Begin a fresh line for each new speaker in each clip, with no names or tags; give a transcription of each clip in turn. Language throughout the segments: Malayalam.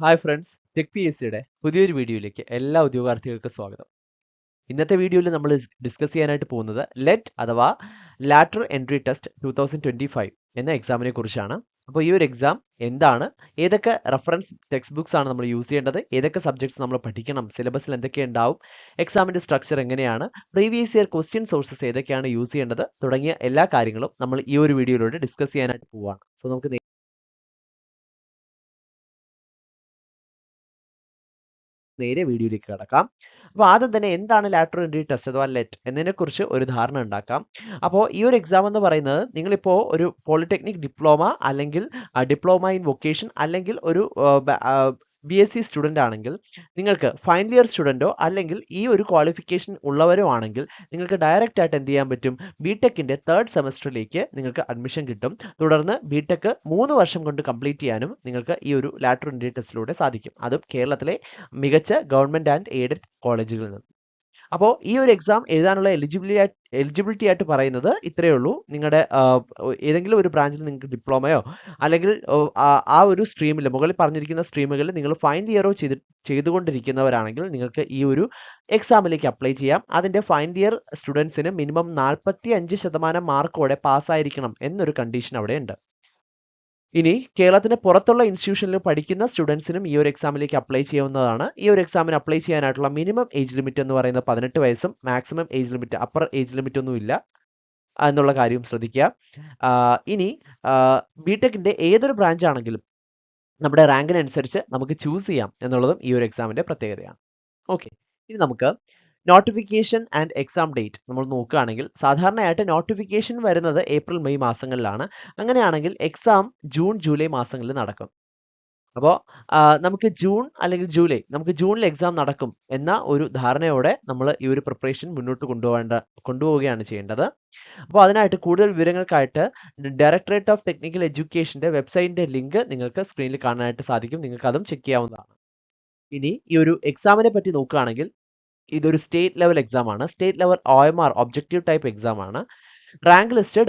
Hi friends, tech P S സിയുടെ പുതിയൊരു വീഡിയോയിലേക്ക് എല്ലാ ഉദ്യോഗാർത്ഥികൾക്കും സ്വാഗതം. ഇന്നത്തെ വീഡിയോയിൽ നമ്മൾ ഡിസ്കസ് ചെയ്യാനായിട്ട് പോകുന്നത് ലെറ്റ് അഥവാ ലാറ്ററൽ എൻട്രി ടെസ്റ്റ് 2025 എന്ന എക്സാമിനെ കുറിച്ചാണ്. അപ്പോൾ ഈ ഒരു എക്സാം എന്താണ്, ഏതൊക്കെ റെഫറൻസ് ടെക്സ്റ്റ് ബുക്സ് ആണ് നമ്മൾ യൂസ് ചെയ്യേണ്ടത്, ഏതൊക്കെ സബ്ജക്ട്സ് നമ്മൾ പഠിക്കണം, സിലബസിൽ എന്തൊക്കെ ഉണ്ടാവും, എക്സാമിന്റെ സ്ട്രക്ചർ എങ്ങനെയാണ്, പ്രീവിയസ് ഇയർ ക്വസ്റ്റ്യൻ സോഴ്സസ് ഏതൊക്കെയാണ് യൂസ് ചെയ്യേണ്ടത് തുടങ്ങിയ എല്ലാ കാര്യങ്ങളും നമ്മൾ ഈ ഒരു വീഡിയോയിലൂടെ ഡിസ്കസ് ചെയ്യാനായിട്ട് പോവുകയാണ്. സോ നമുക്ക് നേരെ വീഡിയോയിലേക്ക് കടക്കാം. അപ്പോൾ ആദ്യം തന്നെ എന്താണ് ലാറ്ററൽ എൻട്രി ടെസ്റ്റ് അഥവാ ലെറ്റ് എന്നതിനെ കുറിച്ച് ഒരു ധാരണ ഉണ്ടാക്കാം. അപ്പോൾ ഈ ഒരു എക്സാം എന്ന് പറയുന്നത് നിങ്ങളിപ്പോൾ ഒരു പോളിടെക്നിക് ഡിപ്ലോമ അല്ലെങ്കിൽ ഡിപ്ലോമ ഇൻ വൊക്കേഷൻ അല്ലെങ്കിൽ ഒരു BSc സ്റ്റുഡൻ്റ് ആണെങ്കിൽ, നിങ്ങൾക്ക് ഫൈനൽ ഇയർ സ്റ്റുഡൻറ്റോ അല്ലെങ്കിൽ ഈ ഒരു ക്വാളിഫിക്കേഷൻ ഉള്ളവരോ ആണെങ്കിൽ നിങ്ങൾക്ക് ഡയറക്റ്റ് ആയിട്ട് എന്ത് ചെയ്യാൻ പറ്റും, ബിടെക്കിന്റെ 3rd സെമസ്റ്ററിലേക്ക് നിങ്ങൾക്ക് അഡ്മിഷൻ കിട്ടും. തുടർന്ന് ബിടെക് 3 വർഷം കൊണ്ട് കംപ്ലീറ്റ് ചെയ്യാനും നിങ്ങൾക്ക് ഈ ഒരു ലാറ്ററൽ എൻട്രി ടെസ്റ്റിലൂടെ സാധിക്കും, അതും കേരളത്തിലെ മികച്ച ഗവൺമെന്റ് ആൻഡ് എയ്ഡഡ് കോളേജുകളിൽ നിന്ന്. അപ്പോൾ ഈ ഒരു എക്സാം എഴുതാനുള്ള എലിജിബിലിറ്റി ആയിട്ട് പറയുന്നത് ഇത്രയേ ഉള്ളൂ. നിങ്ങളുടെ ഏതെങ്കിലും ഒരു ബ്രാഞ്ചിൽ നിങ്ങൾക്ക് ഡിപ്ലോമയോ അല്ലെങ്കിൽ ആ ഒരു സ്ട്രീമിൽ, മുകളിൽ പറഞ്ഞിരിക്കുന്ന സ്ട്രീമുകളിൽ നിങ്ങൾ ഫൈനൽ ഇയറോ ചെയ്തുകൊണ്ടിരിക്കുന്നവരാണെങ്കിൽ നിങ്ങൾക്ക് ഈ ഒരു എക്സാമിലേക്ക് അപ്ലൈ ചെയ്യാം. അതിന്റെ ഫൈനൽ ഇയർ സ്റ്റുഡൻസിന് മിനിമം 45% മാർക്കോടെ പാസ്സായിരിക്കണം എന്നൊരു കണ്ടീഷൻ അവിടെ ഉണ്ട്. ഇനി കേരളത്തിന് പുറത്തുള്ള ഇൻസ്റ്റിറ്റ്യൂഷനിൽ പഠിക്കുന്ന സ്റ്റുഡൻസിനും ഈ ഒരു എക്സാമിലേക്ക് അപ്ലൈ ചെയ്യാവുന്നതാണ്. ഈ ഒരു എക്സാമിന് അപ്ലൈ ചെയ്യാനായിട്ടുള്ള മിനിമം ഏജ് ലിമിറ്റ് എന്ന് പറയുന്നത് 18 വയസ്സും maximum age limit, upper age limit ഒന്നും ഇല്ല എന്നുള്ള കാര്യം ശ്രദ്ധിക്കുക. ഇനി ബിടെക്കിന്റെ ഏതൊരു ബ്രാഞ്ച് ആണെങ്കിലും നമ്മുടെ റാങ്കിനനുസരിച്ച് നമുക്ക് ചൂസ് ചെയ്യാം എന്നുള്ളതും ഈ ഒരു എക്സാമിന്റെ പ്രത്യേകതയാണ്. ഓക്കെ, ഇനി നമുക്ക് നോട്ടിഫിക്കേഷൻ ആൻഡ് എക്സാം ഡേറ്റ് നമ്മൾ നോക്കുകയാണെങ്കിൽ, സാധാരണയായിട്ട് നോട്ടിഫിക്കേഷൻ വരുന്നത് ഏപ്രിൽ മെയ് മാസങ്ങളിലാണ്. അങ്ങനെയാണെങ്കിൽ എക്സാം ജൂൺ ജൂലൈ മാസങ്ങളിൽ നടക്കും. അപ്പോൾ നമുക്ക് ജൂൺ അല്ലെങ്കിൽ ജൂലൈ, നമുക്ക് ജൂണിൽ എക്സാം നടക്കും എന്ന ഒരു ധാരണയോടെ നമ്മൾ ഈ ഒരു പ്രിപ്പറേഷൻ മുന്നോട്ട് കൊണ്ടുപോവുകയാണ് ചെയ്യേണ്ടത്. അപ്പോൾ അതിനായിട്ട് കൂടുതൽ വിവരങ്ങൾക്കായിട്ട് ഡയറക്ടറേറ്റ് ഓഫ് ടെക്നിക്കൽ എഡ്യൂക്കേഷന്റെ വെബ്സൈറ്റിന്റെ ലിങ്ക് നിങ്ങൾക്ക് സ്ക്രീനിൽ കാണാനായിട്ട് സാധിക്കും. നിങ്ങൾക്ക് അതും ചെക്ക് ചെയ്യാവുന്നതാണ്. ഇനി ഈ ഒരു എക്സാമിനെ പറ്റി നോക്കുകയാണെങ്കിൽ, ഇതൊരു സ്റ്റേറ്റ് ലെവൽ എക്സാം ആണ്. State level OMR objective type exam ആണ്. Rank list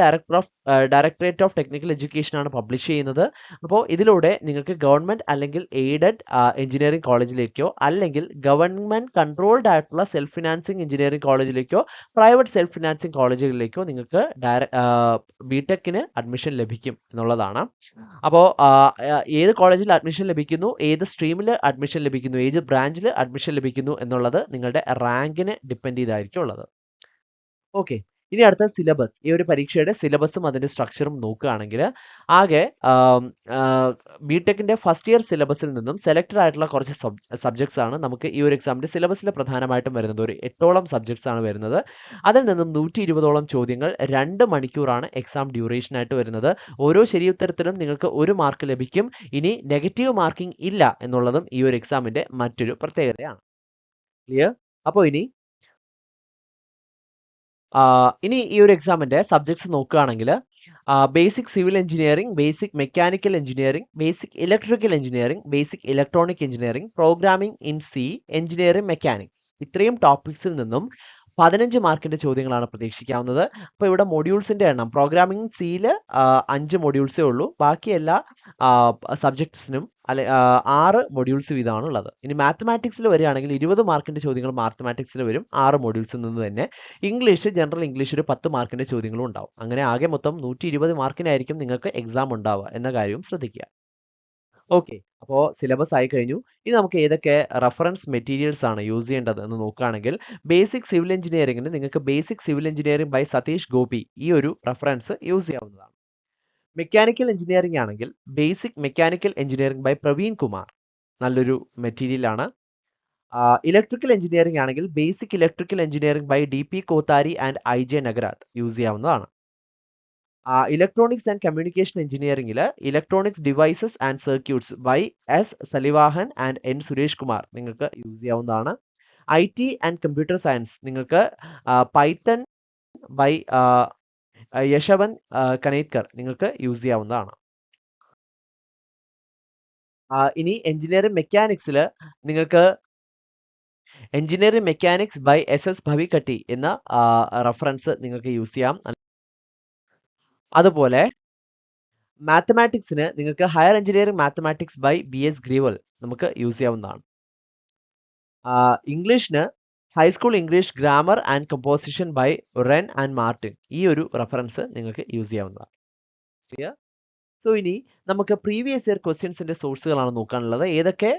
directorate of technical education ആണ് പബ്ലിഷ് ചെയ്യുന്നത്. അപ്പോൾ ഇതിലൂടെ നിങ്ങൾക്ക് ഗവൺമെന്റ് അല്ലെങ്കിൽ എയ്ഡഡ് എഞ്ചിനീയറിംഗ് കോളേജിലേക്കോ അല്ലെങ്കിൽ ഗവൺമെന്റ് കൺട്രോൾഡ് ആയിട്ടുള്ള സെൽഫ് ഫിനാൻസിങ് എഞ്ചിനീയറിംഗ് കോളേജിലേക്കോ പ്രൈവറ്റ് സെൽഫ് ഫിനാൻസിങ് കോളേജുകളിലേക്കോ നിങ്ങൾക്ക് ബിടെക്കിന് അഡ്മിഷൻ ലഭിക്കും എന്നുള്ളതാണ്. അപ്പോൾ ഏത് കോളേജിൽ അഡ്മിഷൻ ലഭിക്കുന്നു, ഏത് സ്ട്രീമിൽ അഡ്മിഷൻ ലഭിക്കുന്നു, ഏത് ബ്രാഞ്ചിൽ അഡ്മിഷൻ ലഭിക്കുന്നു എന്നുള്ളത് നിങ്ങളുടെ റാങ്കിനെ ഡിപ്പെൻഡ് ചെയ്തായിരിക്കും ഉള്ളത്. ഓക്കെ, ഇനി അടുത്ത സിലബസ്. ഈ ഒരു പരീക്ഷയുടെ സിലബസും അതിന്റെ സ്ട്രക്ചറും നോക്കുകയാണെങ്കിൽ, ആകെ ബിടെക്കിന്റെ ഫസ്റ്റ് ഇയർ സിലബസിൽ നിന്നും സെലക്ടഡ് ആയിട്ടുള്ള കുറച്ച് സബ്ജക്ട്സ് ആണ് നമുക്ക് ഈ ഒരു എക്സാമിന്റെ സിലബസിൽ പ്രധാനമായിട്ടും വരുന്നത്. ഒരു 8ഓളം സബ്ജക്ട്സ് ആണ് വരുന്നത്. അതിൽ നിന്നും 120ഓളം ചോദ്യങ്ങൾ, 2 മണിക്കൂറാണ് എക്സാം ഡ്യൂറേഷൻ ആയിട്ട് വരുന്നത്. ഓരോ ശരിയുത്തരത്തിനും നിങ്ങൾക്ക് 1 മാർക്ക് ലഭിക്കും. ഇനി നെഗറ്റീവ് മാർക്കിംഗ് ഇല്ല എന്നുള്ളതും ഈ ഒരു എക്സാമിന്റെ മറ്റൊരു പ്രത്യേകതയാണ്. ക്ലിയർ? അപ്പോൾ ഇനി ഈ ഒരു എക്സാമിന്റെ സബ്ജക്ട്സ് നോക്കുകയാണെങ്കിൽ, basic civil engineering, basic mechanical engineering, basic electrical engineering, basic electronic engineering, programming in C, engineering mechanics, ഇത്രയും ടോപ്പിക്സിൽ നിന്നും 15 മാർക്കിന്റെ ചോദ്യങ്ങളാണ് പ്രതീക്ഷിക്കാവുന്നത്. അപ്പോൾ ഇവിടെ മൊഡ്യൂൾസിന്റെ എണ്ണം, പ്രോഗ്രാമിംഗ് സിയിൽ 5 മൊഡ്യൂൾസേ ഉള്ളൂ. ബാക്കി എല്ലാ സബ്ജക്ട്സിനും 6 മൊഡ്യൂൾസ് വീതമാണ് ഉള്ളത്. ഇനി മാത്തമാറ്റിക്സിൽ വരികയാണെങ്കിൽ 20 മാർക്കിന്റെ ചോദ്യങ്ങൾ മാത്തമാറ്റിക്സിൽ വരും, 6 മൊഡ്യൂൾസിൽ നിന്ന് തന്നെ. ഇംഗ്ലീഷ്, ജനറൽ ഇംഗ്ലീഷ് ഒരു 10 മാർക്കിന്റെ ചോദ്യങ്ങളും ഉണ്ടാവും. അങ്ങനെ ആകെ മൊത്തം 120 മാർക്കിനായിരിക്കും നിങ്ങൾക്ക് എക്സാം ഉണ്ടാവുക എന്ന കാര്യവും ശ്രദ്ധിക്കുക. ഓക്കെ, അപ്പോൾ സിലബസ് ആയി കഴിഞ്ഞു. ഇനി നമുക്ക് ഏതൊക്കെ റഫറൻസ് മെറ്റീരിയൽസ് ആണ് യൂസ് ചെയ്യേണ്ടത് എന്ന് നോക്കുകയാണെങ്കിൽ, ബേസിക് സിവിൽ എഞ്ചിനീയറിംഗിന് നിങ്ങൾക്ക് basic civil engineering by Satish Gopi ഈ ഒരു റഫറൻസ് യൂസ് ചെയ്യാവുന്നതാണ്. മെക്കാനിക്കൽ എഞ്ചിനീയറിംഗ് ആണെങ്കിൽ basic mechanical engineering by Praveen Kumar, നല്ലൊരു മെറ്റീരിയൽ ആണ്. ഇലക്ട്രിക്കൽ എഞ്ചിനീയറിംഗ് ആണെങ്കിൽ basic electrical engineering by DP Kothari and IJ Nagrath use ചെയ്യാവുന്നതാണ്. ഇലക്ട്രോണിക്സ് ആൻഡ് കമ്മ്യൂണിക്കേഷൻ എഞ്ചിനീയറിംഗിൽ electronics devices and circuits by S Salivahanan and N Suresh Kumar നിങ്ങൾക്ക് യൂസ് ചെയ്യാവുന്നതാണ്. IT ആൻഡ് കമ്പ്യൂട്ടർ സയൻസ് നിങ്ങൾക്ക് പൈത്തൺ ബൈ യശവൻ കനേത്കർ നിങ്ങൾക്ക് യൂസ് ചെയ്യാവുന്നതാണ്. ഇനി എഞ്ചിനീയറിംഗ് മെക്കാനിക്സിൽ നിങ്ങൾക്ക് engineering mechanics by SS Bhavikatti എന്ന റഫറൻസ് നിങ്ങൾക്ക് യൂസ് ചെയ്യാം. അതുപോലെ മാത്തമാറ്റിക്സിന് നിങ്ങൾക്ക് higher engineering mathematics by BS Grewal നമുക്ക് യൂസ് ചെയ്യാവുന്നതാണ്. ഇംഗ്ലീഷിന് high school English grammar and composition by Wren and Martin, ഈ ഒരു റെഫറൻസ് നിങ്ങൾക്ക് യൂസ് ചെയ്യാവുന്നതാണ്. ക്ലിയർ? സോ ഇനി നമുക്ക് പ്രീവിയസ് ഇയർ ക്വസ്റ്റ്യൻസിന്റെ സോഴ്സുകളാണ് നോക്കാനുള്ളത്. ഏതൊക്കെ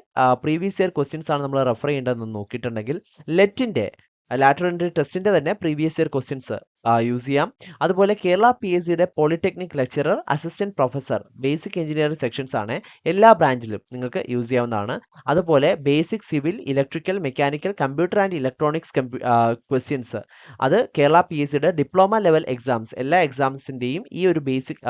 പ്രീവിയസ് ഇയർ ക്വസ്റ്റ്യൻസ് ആണ് നമ്മൾ റെഫർ ചെയ്യേണ്ടതെന്ന് നോക്കിയിട്ടുണ്ടെങ്കിൽ ലെറ്റിന്റെ ലാറ്ററൽ എൻട്രി ടെസ്റ്റിന്റെ തന്നെ പ്രീവിയസ് ഇയർ ക്വസ്റ്റ്യൻസ് യൂസ് ചെയ്യാം. അതുപോലെ കേരള PSCയുടെ polytechnic lecturer, assistant professor, basic engineering sections ആണ് എല്ലാ ബ്രാഞ്ചിലും നിങ്ങൾക്ക് യൂസ് ചെയ്യാവുന്നതാണ്. അതുപോലെ basic civil, electrical, mechanical, computer and electronics questions, അത് കേരള PSCയുടെ ഡിപ്ലോമ ലെവൽ എക്സാംസ്, എല്ലാ എക്സാംസിന്റെയും ഈ ഒരു ബേസിക്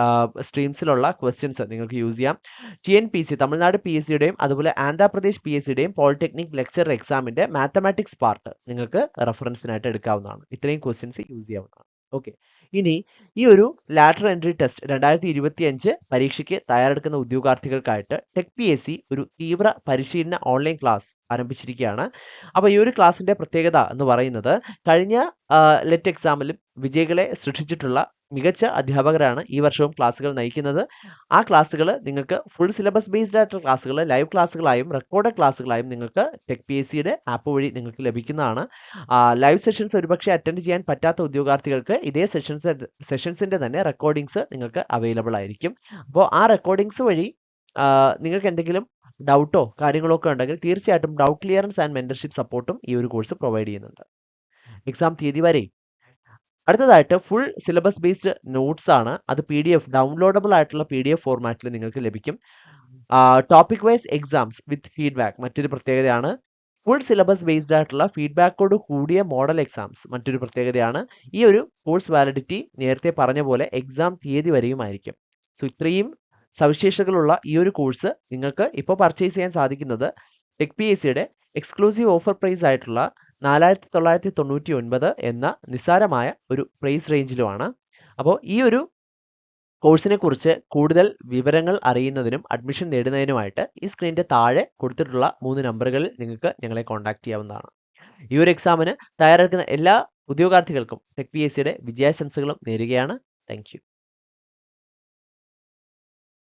സ്ട്രീംസിലുള്ള ക്വസ്റ്റ്യൻസ് നിങ്ങൾക്ക് യൂസ് ചെയ്യാം. TNPC തമിഴ്നാട് PSCയുടെയും അതുപോലെ ആന്ധ്രാപ്രദേശ് PSCയുടെയും പോളിടെക്നിക് ലെക്ചർ എക്സാമിന്റെ മാത്തമാറ്റിക്സ് പാർട്ട് നിങ്ങൾക്ക് റെഫറൻസിനായിട്ട് എടുക്കാവുന്നതാണ്. ഇത്രയും ക്വസ്റ്റ്യൻസ് യൂസ് ചെയ്യാവുന്നതാണ്. ഓക്കെ, ഇനി ഈ ഒരു ലാറ്ററൽ എൻട്രി ടെസ്റ്റ് 2025 പരീക്ഷയ്ക്ക് തയ്യാറെടുക്കുന്ന ഉദ്യോഗാർത്ഥികൾക്കായിട്ട് ടെക് PSC ഒരു തീവ്ര പരിശീലന ഓൺലൈൻ ക്ലാസ് ആരംഭിച്ചിരിക്കുകയാണ്. അപ്പോൾ ഈ ഒരു ക്ലാസിന്റെ പ്രത്യേകത എന്ന് പറയുന്നത് കഴിഞ്ഞ ലെറ്റ് എക്സാമിലും വിജയികളെ സൃഷ്ടിച്ചിട്ടുള്ള മികച്ച അധ്യാപകരാണ് ഈ വർഷവും ക്ലാസ്സുകൾ നയിക്കുന്നത്. ആ ക്ലാസ്സുകൾ നിങ്ങൾക്ക് ഫുൾ സിലബസ് ബേസ്ഡ് ആയിട്ടുള്ള ക്ലാസ്സുകൾ ലൈവ് ക്ലാസ്സുകളായും റെക്കോർഡഡ് ക്ലാസ്സുകളായും നിങ്ങൾക്ക് ടെക് PSCയുടെ ആപ്പ് വഴി നിങ്ങൾക്ക് ലഭിക്കുന്നതാണ്. ലൈവ് സെഷൻസ് ഒരുപക്ഷെ അറ്റൻഡ് ചെയ്യാൻ പറ്റാത്ത ഉദ്യോഗാർത്ഥികൾക്ക് ഇതേ സെഷൻസിന്റെ തന്നെ റെക്കോർഡിങ്സ് നിങ്ങൾക്ക് അവൈലബിൾ ആയിരിക്കും. അപ്പോൾ ആ റെക്കോർഡിങ്സ് വഴി നിങ്ങൾക്ക് എന്തെങ്കിലും ഡൗട്ടോ കാര്യങ്ങളോ ഒക്കെ ഉണ്ടെങ്കിൽ തീർച്ചയായിട്ടും ഡൗട്ട് ക്ലിയറൻസ് ആൻഡ് മെന്റർഷിപ്പ് സപ്പോർട്ടും ഈ ഒരു കോഴ്സ് പ്രൊവൈഡ് ചെയ്യുന്നുണ്ട്. എക്സാം തീയതി വരെ. അടുത്തതായിട്ട് ഫുൾ സിലബസ് ബേസ്ഡ് നോട്ട്സ് ആണ്. അത് PDF ഡൗൺലോഡബിൾ ആയിട്ടുള്ള PDF ഫോർമാറ്റിൽ നിങ്ങൾക്ക് ലഭിക്കും. ടോപ്പിക് വൈസ് എക്സാംസ് വിത്ത് ഫീഡ്ബാക്ക് മറ്റൊരു പ്രത്യേകതയാണ്. ഫുൾ സിലബസ് ബേസ്ഡ് ആയിട്ടുള്ള ഫീഡ്ബാക്കോട് കൂടിയ മോഡൽ എക്സാംസ് മറ്റൊരു പ്രത്യേകതയാണ്. ഈ ഒരു കോഴ്സ് വാലിഡിറ്റി നേരത്തെ പറഞ്ഞ പോലെ എക്സാം തീയതി വരെയുമായിരിക്കും. സോ ഇത്രയും സവിശേഷതകളുള്ള ഈ ഒരു കോഴ്സ് നിങ്ങൾക്ക് ഇപ്പോൾ പർച്ചേസ് ചെയ്യാൻ സാധിക്കുന്നത് ടെക് PSCയുടെ എക്സ്ക്ലൂസീവ് ഓഫർ പ്രൈസ് ആയിട്ടുള്ള 4999 എന്ന നിസ്സാരമായ ഒരു പ്രൈസ് റേഞ്ചിലുമാണ്. അപ്പോൾ ഈ ഒരു കോഴ്സിനെ കുറിച്ച് കൂടുതൽ വിവരങ്ങൾ അറിയുന്നതിനും അഡ്മിഷൻ നേടുന്നതിനുമായിട്ട് ഈ സ്ക്രീനിന്റെ താഴെ കൊടുത്തിട്ടുള്ള 3 നമ്പറുകളിൽ നിങ്ങൾക്ക് ഞങ്ങളെ കോൺടാക്ട് ചെയ്യാവുന്നതാണ്. ഈ ഒരു എക്സാമിന് തയ്യാറെടുക്കുന്ന എല്ലാ ഉദ്യോഗാർത്ഥികൾക്കും ടെക് PSCയുടെ വിജയാശംസകളും നേരുകയാണ്. Thank you.